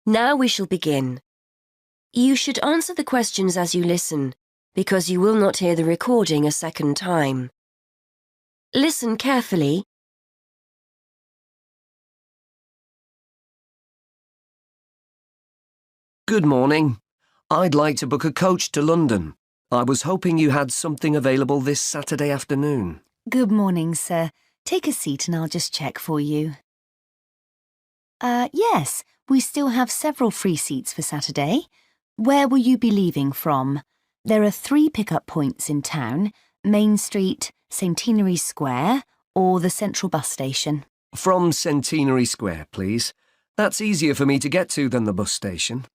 Now we shall begin. You should answer the questions as you listen, because you will not hear the recording a second time. Listen carefully. Good morning. I'd like to book a coach to London. I was hoping you had something available this Saturday afternoon. Good morning, sir. Take a seat and I'll just check for you. Yes, we still have several free seats for Saturday. Where will you be leaving from? There are 3 pickup points in town: Main Street, Centenary Square, or the Central Bus Station. From Centenary Square, please. That's easier for me to get to than the bus station.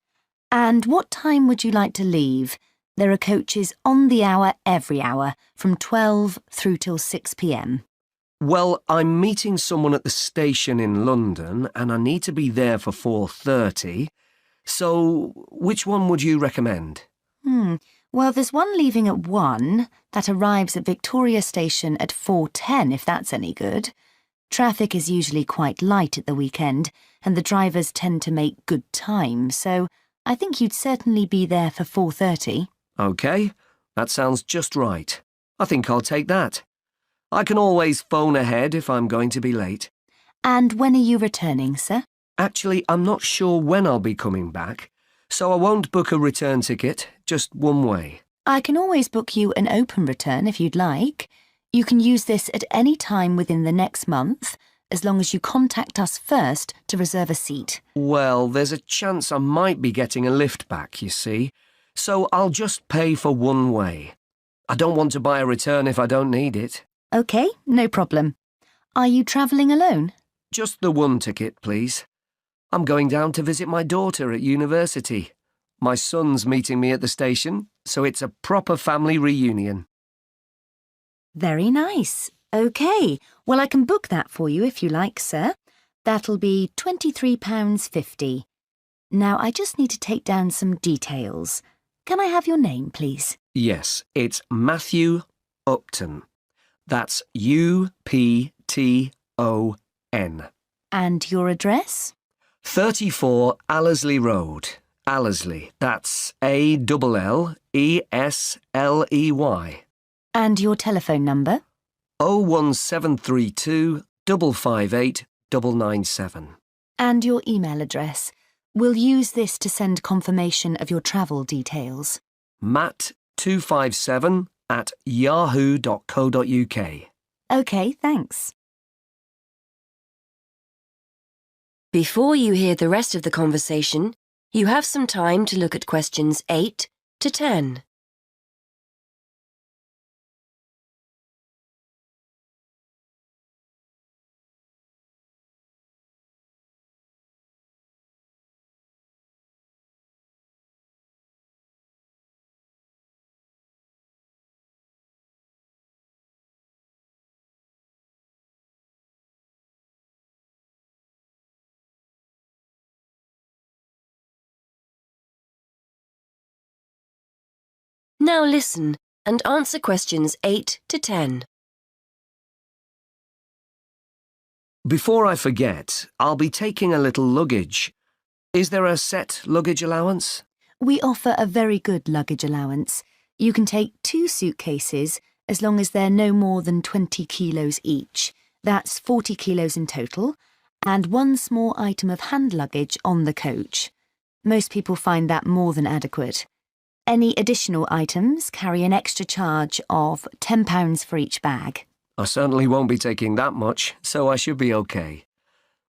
And what time would you like to leave? There are coaches on the hour every hour, from 12 through till 6 p.m. Well, I'm meeting someone at the station in London and I need to be there for 4:30. So, which one would you recommend? Well, there's one leaving at 1 that arrives at Victoria Station at 4:10, if that's any good. Traffic is usually quite light at the weekend and the drivers tend to make good time, so I think you'd certainly be there for 4:30. OK, that sounds just right. I think I'll take that. I can always phone ahead if I'm going to be late. And when are you returning, sir? Actually, I'm not sure when I'll be coming back, so I won't book a return ticket, just one way. I can always book you an open return if you'd like. You can use this at any time within the next month, as long as you contact us first to reserve a seat. Well, there's a chance I might be getting a lift back, you see, so I'll just pay for one way. I don't want to buy a return if I don't need it. OK, no problem. Are you travelling alone? Just the one ticket, please. I'm going down to visit my daughter at university. My son's meeting me at the station, so it's a proper family reunion. Very nice. OK, well, I can book that for you if you like, sir. That'll be £23.50. Now, I just need to take down some details. Can I have your name, please? Yes, it's Matthew Upton. That's U-P-T-O-N. And your address? 34 Allesley Road. Allesley, that's A-L-L-E-S-L-E-Y. And your telephone number? 01732 558 997. And your email address. We'll use this to send confirmation of your travel details. matt257@yahoo.co.uk. OK, thanks. Before you hear the rest of the conversation, you have some time to look at questions 8 to 10. Now listen and answer questions 8 to 10. Before I forget, I'll be taking a little luggage. Is there a set luggage allowance? We offer a very good luggage allowance. You can take 2 suitcases as long as they're no more than 20 kilos each. That's 40 kilos in total, and 1 small item of hand luggage on the coach. Most people find that more than adequate. Any additional items carry an extra charge of £10 for each bag. I certainly won't be taking that much, so I should be OK.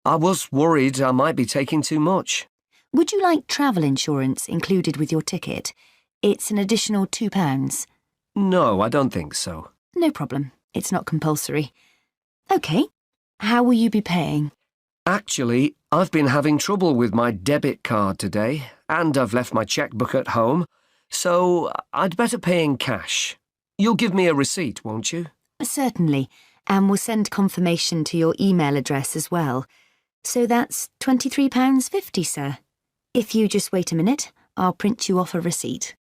I was worried I might be taking too much. Would you like travel insurance included with your ticket? It's an additional £2. No, I don't think so. No problem. It's not compulsory. OK. How will you be paying? Actually, I've been having trouble with my debit card today, and I've left my chequebook at home, so I'd better pay in cash. You'll give me a receipt, won't you? Certainly, and we'll send confirmation to your email address as well. So that's £23.50, sir. If you just wait a minute, I'll print you off a receipt.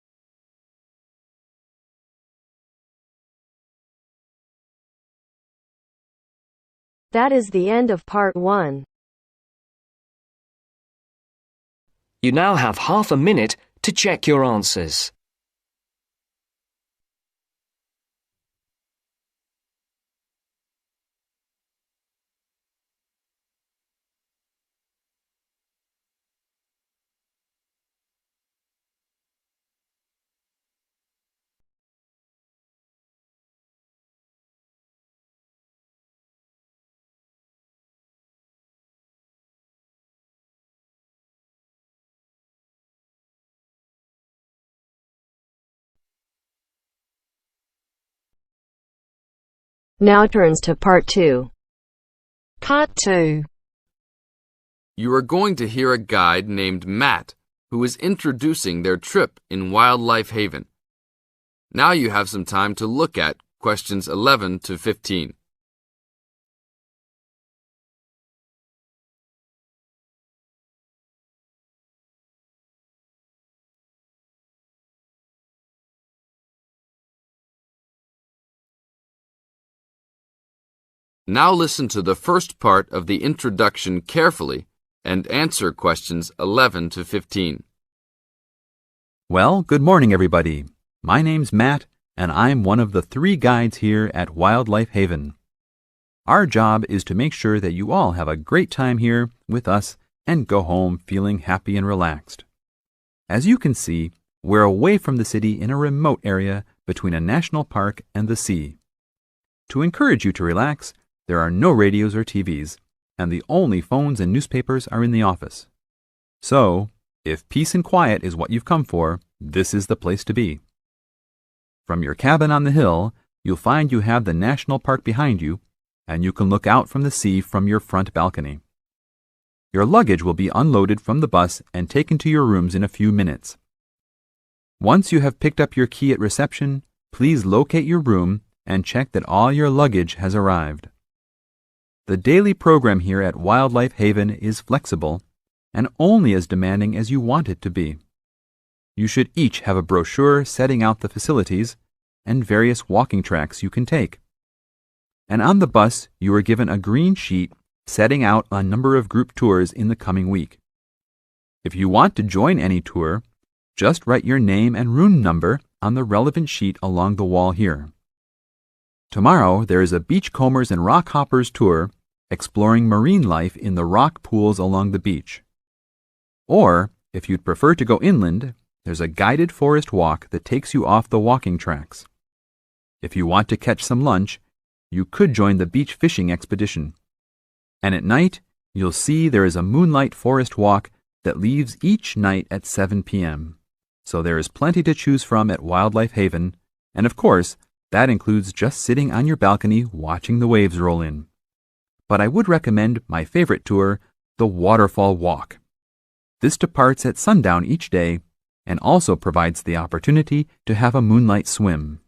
That is the end of part 1. You now have half a minute to check your answers. Now turns to Part 2. Part 2. You are going to hear a guide named Matt who is introducing their trip in Wildlife Haven. Now you have some time to look at questions 11 to 15. Now listen to the first part of the introduction carefully and answer questions 11 to 15. Well, good morning, everybody. My name's Matt, and I'm one of the 3 guides here at Wildlife Haven. Our job is to make sure that you all have a great time here with us and go home feeling happy and relaxed. As you can see, we're away from the city in a remote area between a national park and the sea. To encourage you to relax, there are no radios or TVs, and the only phones and newspapers are in the office. So, if peace and quiet is what you've come for, this is the place to be. From your cabin on the hill, you'll find you have the national park behind you, and you can look out from the sea from your front balcony. Your luggage will be unloaded from the bus and taken to your rooms in a few minutes. Once you have picked up your key at reception, please locate your room and check that all your luggage has arrived. The daily program here at Wildlife Haven is flexible and only as demanding as you want it to be. You should each have a brochure setting out the facilities and various walking tracks you can take. And on the bus, you are given a green sheet setting out a number of group tours in the coming week. If you want to join any tour, just write your name and room number on the relevant sheet along the wall here. Tomorrow, there is a beachcombers and rock hoppers tour exploring marine life in the rock pools along the beach. Or, if you'd prefer to go inland, there's a guided forest walk that takes you off the walking tracks. If you want to catch some lunch, you could join the beach fishing expedition. And at night, you'll see there is a moonlight forest walk that leaves each night at 7 p.m. So there is plenty to choose from at Wildlife Haven, and of course, that includes just sitting on your balcony watching the waves roll in. But I would recommend my favorite tour, the Waterfall Walk. This departs at sundown each day and also provides the opportunity to have a moonlight swim.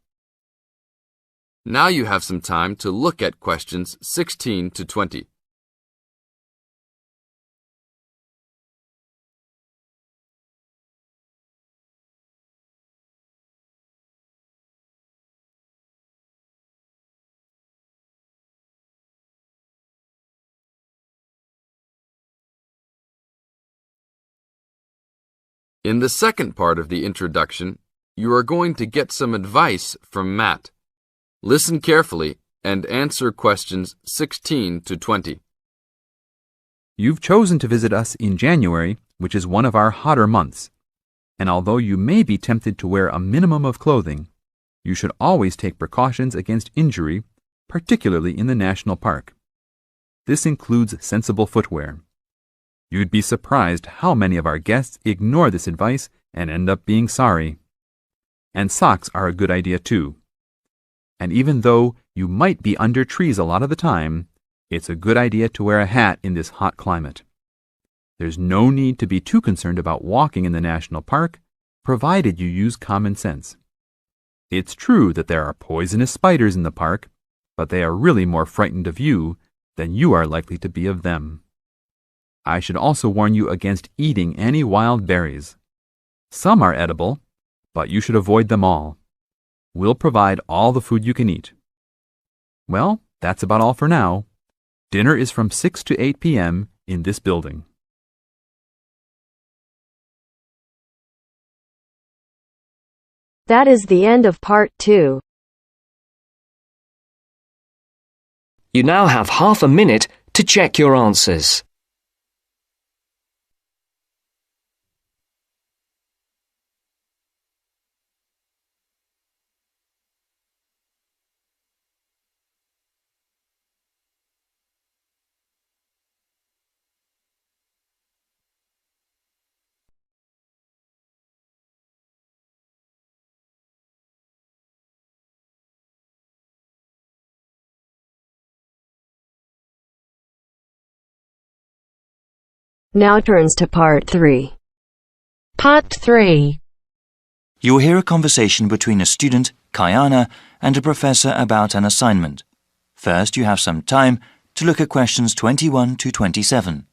Now you have some time to look at questions 16 to 20. In the second part of the introduction, you are going to get some advice from Matt. Listen carefully and answer questions 16 to 20. You've chosen to visit us in January, which is one of our hotter months. And although you may be tempted to wear a minimum of clothing, you should always take precautions against injury, particularly in the national park. This includes sensible footwear. You'd be surprised how many of our guests ignore this advice and end up being sorry. And socks are a good idea too. And even though you might be under trees a lot of the time, it's a good idea to wear a hat in this hot climate. There's no need to be too concerned about walking in the national park, provided you use common sense. It's true that there are poisonous spiders in the park, but they are really more frightened of you than you are likely to be of them. I should also warn you against eating any wild berries. Some are edible, but you should avoid them all. We'll provide all the food you can eat. Well, that's about all for now. Dinner is from 6 to 8 p.m. in this building. That is the end of part 2. You now have half a minute to check your answers. Now turns to part 3. Part 3. You will hear a conversation between a student, Kayana, and a professor about an assignment. First, you have some time to look at questions 21 to 27.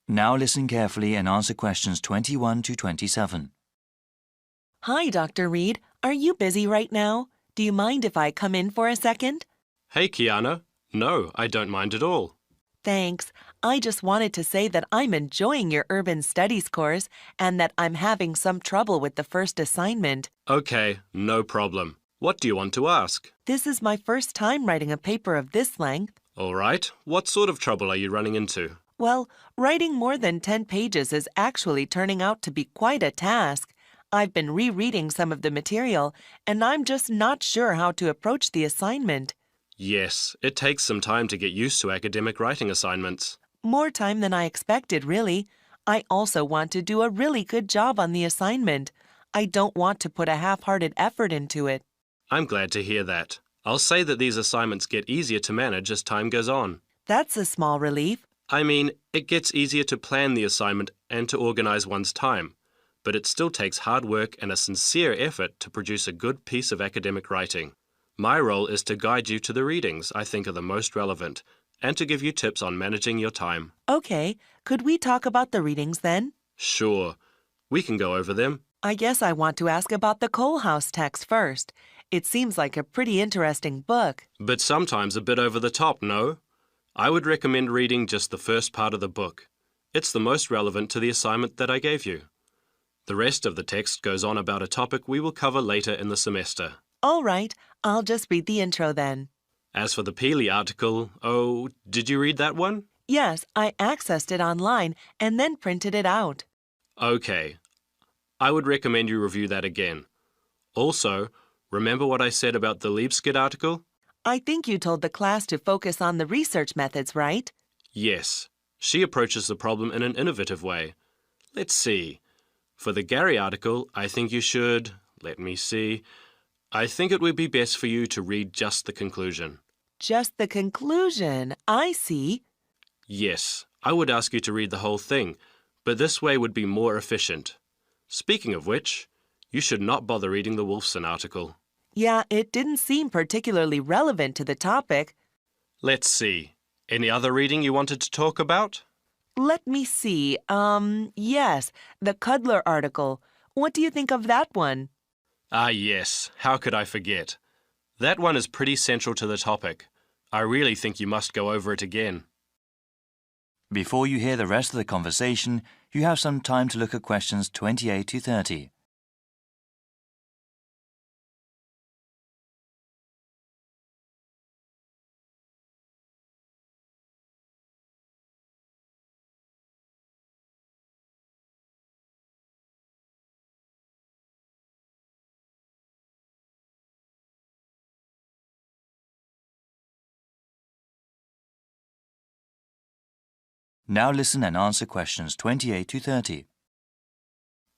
Now listen carefully and answer questions 21 to 27. Hi, Dr. Reed. Are you busy right now? Do you mind if I come in for a second? Hey, Kiana. No, I don't mind at all. Thanks. I just wanted to say that I'm enjoying your urban studies course and that I'm having some trouble with the first assignment. Okay, no problem. What do you want to ask? This is my first time writing a paper of this length. All right, what sort of trouble are you running into? Well, writing more than 10 pages is actually turning out to be quite a task. I've been rereading some of the material, and I'm just not sure how to approach the assignment. Yes, it takes some time to get used to academic writing assignments. More time than I expected, really. I also want to do a really good job on the assignment. I don't want to put a half-hearted effort into it. I'm glad to hear that. I'll say that these assignments get easier to manage as time goes on. That's a small relief. I mean, it gets easier to plan the assignment and to organize one's time, but it still takes hard work and a sincere effort to produce a good piece of academic writing. My role is to guide you to the readings I think are the most relevant and to give you tips on managing your time. Okay, could we talk about the readings then? Sure, we can go over them. I guess I want to ask about the Coal House text first. It seems like a pretty interesting book. But sometimes a bit over the top, no? I would recommend reading just the first part of the book. It's the most relevant to the assignment that I gave you. The rest of the text goes on about a topic we will cover later in the semester. All right, I'll just read the intro then. As for the Peely article, oh, did you read that one? Yes, I accessed it online and then printed it out. Okay. I would recommend you review that again. Also, remember what I said about the Liebskid article? I think you told the class to focus on the research methods, right? Yes. She approaches the problem in an innovative way. Let's see. For the Gary article, I think you should... Let me see. I think it would be best for you to read just the conclusion. Just the conclusion. I see. Yes, I would ask you to read the whole thing, but this way would be more efficient. Speaking of which, you should not bother reading the Wolfson article. Yeah, it didn't seem particularly relevant to the topic. Let's see. Any other reading you wanted to talk about? Let me see. Yes, the Cudler article. What do you think of that one? Ah, yes. How could I forget? That one is pretty central to the topic. I really think you must go over it again. Before you hear the rest of the conversation, you have some time to look at questions 28 to 30. Now listen and answer questions 28 to 30.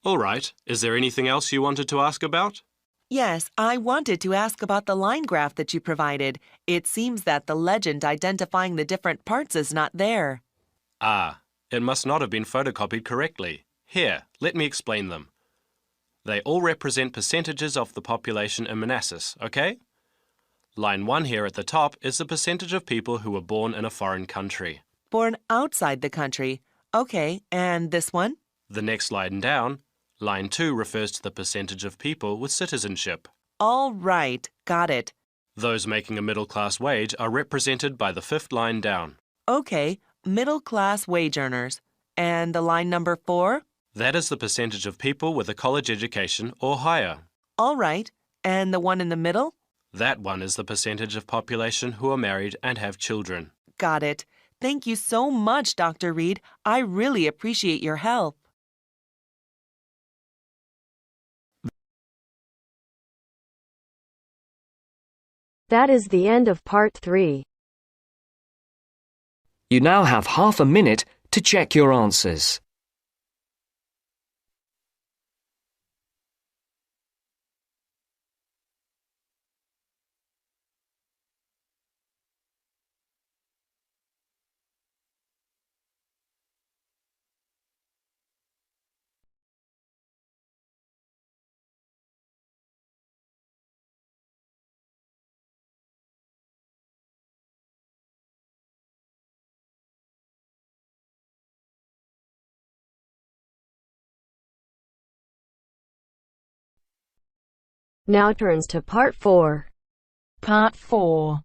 All right. Is there anything else you wanted to ask about? Yes, I wanted to ask about the line graph that you provided. It seems that the legend identifying the different parts is not there. Ah, it must not have been photocopied correctly. Here, let me explain them. They all represent percentages of the population in Manassas, okay? Line 1 here at the top is the percentage of people who were born in a foreign country. Born outside the country. Okay, and this one? The next line down, line 2 refers to the percentage of people with citizenship. All right, got it. Those making a middle-class wage are represented by the 5th line down. Okay, middle-class wage earners. And the line number 4? That is the percentage of people with a college education or higher. All right, and the one in the middle? That one is the percentage of population who are married and have children. Got it. Thank you so much, Dr. Reed. I really appreciate your help. That is the end of part 3. You now have half a minute to check your answers. Now turns to part 4. Part 4.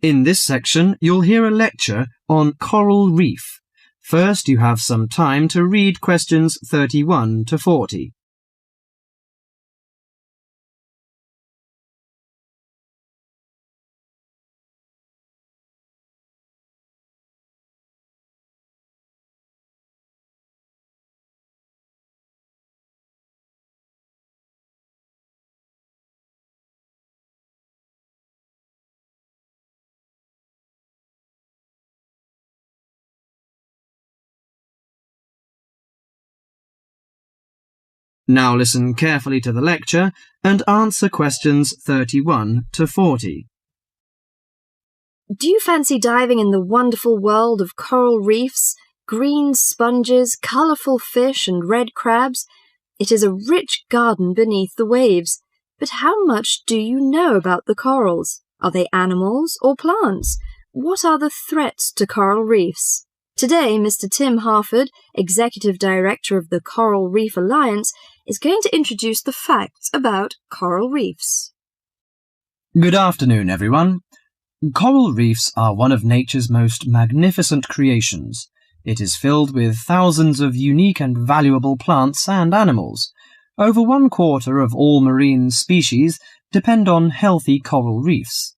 In this section, you'll hear a lecture on coral reef. First, you have some time to read questions 31 to 40. Now listen carefully to the lecture and answer questions 31 to 40. Do you fancy diving in the wonderful world of coral reefs, green sponges, colourful fish and red crabs? It is a rich garden beneath the waves. But how much do you know about the corals? Are they animals or plants? What are the threats to coral reefs? Today, Mr. Tim Harford, Executive Director of the Coral Reef Alliance, is going to introduce the facts about coral reefs. Good afternoon, everyone. Coral reefs are one of nature's most magnificent creations. It is filled with thousands of unique and valuable plants and animals. Over 1/4 of all marine species depend on healthy coral reefs.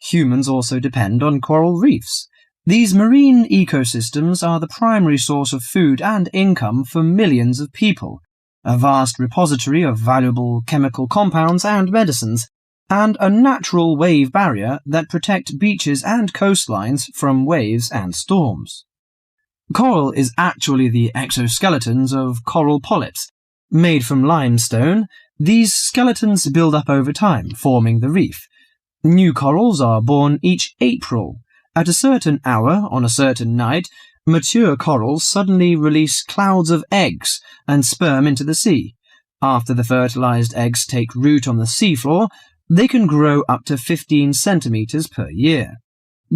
Humans also depend on coral reefs. These marine ecosystems are the primary source of food and income for millions of people, a vast repository of valuable chemical compounds and medicines, and a natural wave barrier that protect beaches and coastlines from waves and storms. Coral is actually the exoskeletons of coral polyps. Made from limestone, these skeletons build up over time, forming the reef. New corals are born each April. At a certain hour, on a certain night, mature corals suddenly release clouds of eggs and sperm into the sea. After the fertilized eggs take root on the seafloor, they can grow up to 15 centimeters per year.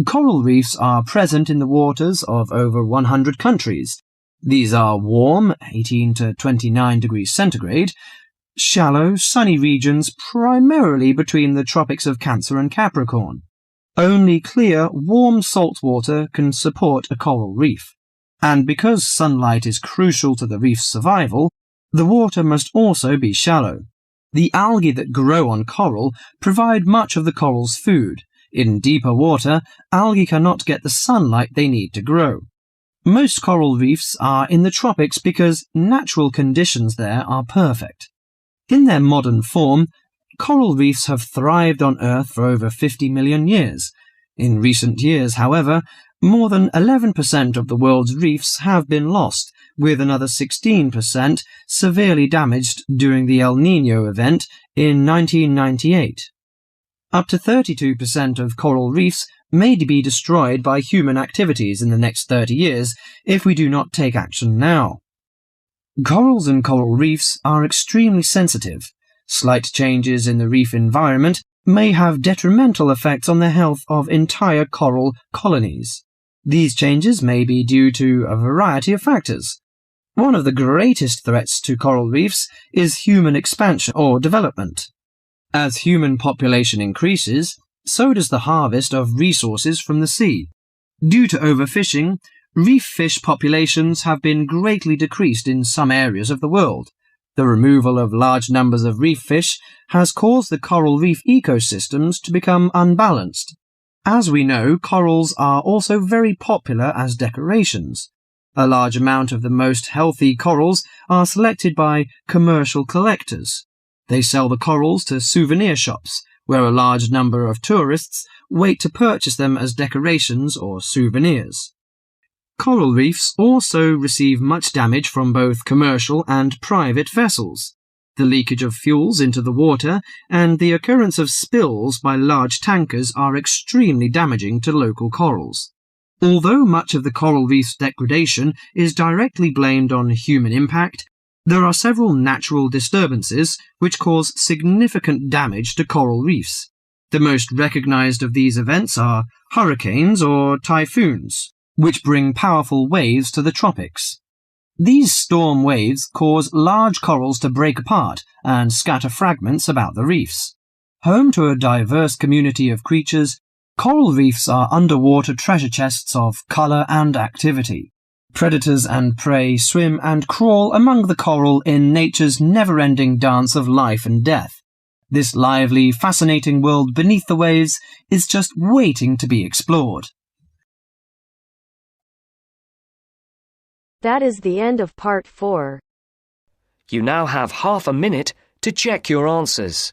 Coral reefs are present in the waters of over 100 countries. These are warm, 18 to 29 degrees centigrade, shallow, sunny regions primarily between the tropics of Cancer and Capricorn. Only clear, warm salt water can support a coral reef. And because sunlight is crucial to the reef's survival, the water must also be shallow. The algae that grow on coral provide much of the coral's food. In deeper water, algae cannot get the sunlight they need to grow. Most coral reefs are in the tropics because natural conditions there are perfect. In their modern form, coral reefs have thrived on Earth for over 50 million years. In recent years, however, more than 11% of the world's reefs have been lost, with another 16% severely damaged during the El Niño event in 1998. Up to 32% of coral reefs may be destroyed by human activities in the next 30 years if we do not take action now. Corals and coral reefs are extremely sensitive. Slight changes in the reef environment may have detrimental effects on the health of entire coral colonies. These changes may be due to a variety of factors. One of the greatest threats to coral reefs is human expansion or development. As human population increases, so does the harvest of resources from the sea. Due to overfishing, reef fish populations have been greatly decreased in some areas of the world. The removal of large numbers of reef fish has caused the coral reef ecosystems to become unbalanced. As we know, corals are also very popular as decorations. A large amount of the most healthy corals are selected by commercial collectors. They sell the corals to souvenir shops, where a large number of tourists wait to purchase them as decorations or souvenirs. Coral reefs also receive much damage from both commercial and private vessels. The leakage of fuels into the water and the occurrence of spills by large tankers are extremely damaging to local corals. Although much of the coral reef's degradation is directly blamed on human impact, there are several natural disturbances which cause significant damage to coral reefs. The most recognized of these events are hurricanes or typhoons, which bring powerful waves to the tropics. These storm waves cause large corals to break apart and scatter fragments about the reefs. Home to a diverse community of creatures, coral reefs are underwater treasure chests of colour and activity. Predators and prey swim and crawl among the coral in nature's never-ending dance of life and death. This lively, fascinating world beneath the waves is just waiting to be explored. That is the end of part 4. You now have half a minute to check your answers.